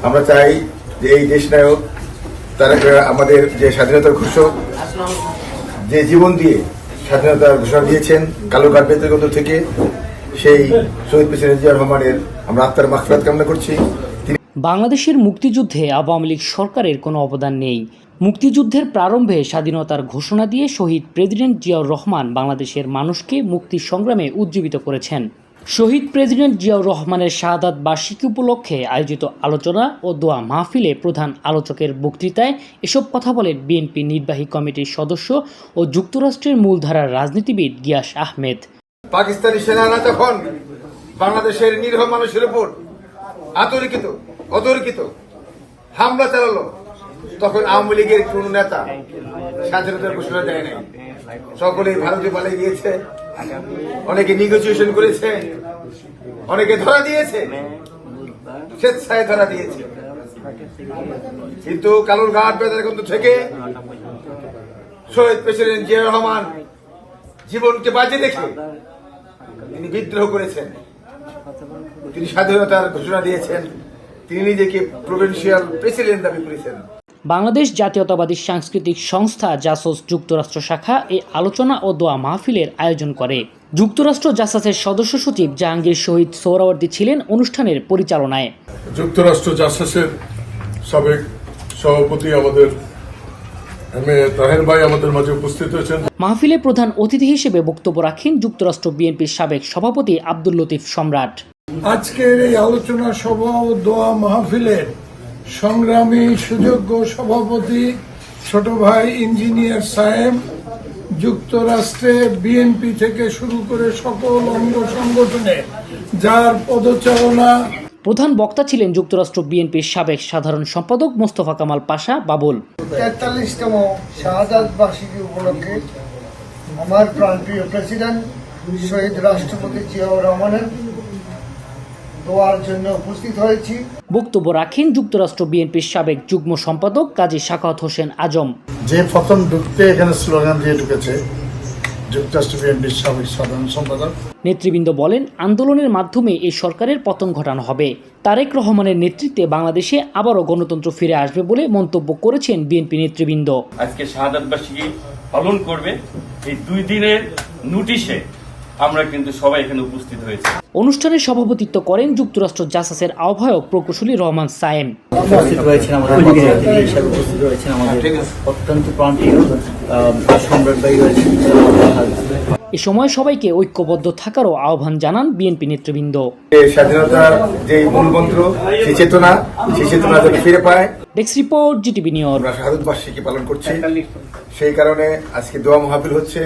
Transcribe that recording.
আমরা চাই যে এই দেশ নায়ক তারা আমাদের যে স্বাধীনতার ঘোষক, যে জীবন দিয়ে স্বাধীনতার ঘোষণা দিয়েছেন কালুরঘাট বেতারকেন্দ্র থেকে, সেই শহীদ প্রেসিডেন্ট জিয়া রহমানের আমরা আত্মার মাগফিরাত কামনা করছি। বাংলাদেশের মুক্তিযুদ্ধে আওয়ামী লীগ সরকারের কোনো অবদান নেই। মুক্তিযুদ্ধের প্রারম্ভে স্বাধীনতার ঘোষণা দিয়ে শহীদ প্রেসিডেন্ট জিয়াউর রহমান বাংলাদেশের মানুষকে মুক্তি সংগ্রামে উজ্জীবিত করেছেন। শহীদ প্রেসিডেন্ট জিয়াউর রহমানের শাহাদাত বার্ষিকী উপলক্ষে আয়োজিত আলোচনা ও দোয়া মাহফিলে প্রধান আলোচকের বক্তৃতায় এসব কথা বলেন বিএনপি নির্বাহী কমিটির সদস্য ও যুক্তরাষ্ট্রের মূলধারার রাজনীতিবিদ গিয়াস আহমেদ। পাকিস্তানি সেনারা যখন বাংলাদেশের নিরীহ মানুষের উপর অতর্কিত হামলা চালালো, তখন আওয়ামী লীগের কোন নেতা স্বাধীনতার ঘোষণা দেয় নাই। সকলেই ভারতে পালিয়ে গিয়েছে, অনেকে নিগোসিয়েশন করেছে, অনেকে ধরা দিয়েছে, স্বেচ্ছায় ধরা দিয়েছে। কিন্তু কালুরঘাট বেতারকেন্দ্র থেকে শহীদ প্রেসিডেন্ট জিয়া রহমান জীবনকে বাজি রেখে তিনি বিদ্রোহ করেছেন, তিনি স্বাধীনতার ঘোষণা দিয়েছেন, তিনি নিজেকে প্রভিন্সিয়াল প্রেসিডেন্ট দাবি করেছেন। বাংলাদেশ জাতীয়তাবাদী সাংস্কৃতিক সংস্থা জাসস যুক্তরাষ্ট্র শাখা এই আলোচনা ও দোয়া মাহফিলের আয়োজন করে। যুক্তরাষ্ট্র জাসাসের সদস্য সচিব জাহাঙ্গীর শহীদ সোহরাওয়ার্দী ছিলেন অনুষ্ঠানের পরিচালনায়। যুক্তরাষ্ট্র জাসাসের সাবেক সভাপতি আমাদের তাহের ভাই আমাদের মাঝে উপস্থিত হয়েছেন। মাহফিলে প্রধান অতিথি হিসেবে বক্তব্য রাখেন যুক্তরাষ্ট্র বিএনপির সাবেক সভাপতি আব্দুল লতিফ সম্রাট। আজকের এই আলোচনা সভা ও দোয়া মাহফিলের সংগ্রামী সুযোগ্য সভাপতি ছোট ভাই ইঞ্জিনিয়ার সাহেব, যুক্তরাষ্ট্রে বিএনপি থেকে শুরু করে সকল অঙ্গ সংগঠনে যার পদচারণা। প্রধান বক্তা ছিলেন যুক্তরাষ্ট্র বিএনপির সাবেক সাধারণ সম্পাদক মোস্তফা কামাল পাশা বাবুল। 43তম শাহাদাত বার্ষিকী উপলক্ষে আমার প্রাণপ্রিয় প্রেসিডেন্ট শহীদ রাষ্ট্রপতি জিয়াউর রহমানের দোয়ার জন্য উপস্থিত হয়েছি। বক্তব্য রাখেন যুক্তরাষ্ট্র বিএনপির সাবেক যুগ্ম সম্পাদক কাজী সাখাওয়াত হোসেন আজম। যে প্রথম ঢুকতে এখানে স্লোগান দিয়ে ঢুকেছে যুক্তরাষ্ট্র বিএনপির সাবেক সাধারণ সম্পাদক। নেতৃবৃন্দ বলেন, আন্দোলনের মাধ্যমে এই সরকারের পতন ঘটানো হবে। তারেক রহমানের নেতৃত্বে বাংলাদেশে আবারও গণতন্ত্র ফিরে আসবে বলে মন্তব্য করেছেন বিএনপি নেতৃবৃন্দ। আজকে শাহাদাত বার্ষিকী পালন করবে, এই 2 দিনের নোটিশে আমরা কিন্তু সবাই এখানে উপস্থিত হয়েছি। অনুষ্ঠানে সভাপতিত্ব করেন যুক্তরাষ্ট্র জাসাসের আহ্বায়ক প্রকৌশলী রহমান সায়েম। উপস্থিত রয়েছেন আমাদের হিসাবে উপস্থিত রয়েছেন আমাদের অত্যন্ত প্রান্তীয় সম্রাট ভাই রয়েছেন। এ সময় সবাইকে ঐক্যবদ্ধ থাকারও আহ্বান জানান বিএনপি নেতৃবৃন্দ। স্বাধীনতার যে মূলমন্ত্র, সেই চেতনা যেন ফিরে পায়। Desk report, GTV news. আমরা শাহাদাত বার্ষিকী পালন করছি, সেই কারণে আজকে দোয়া মাহফিল হচ্ছে।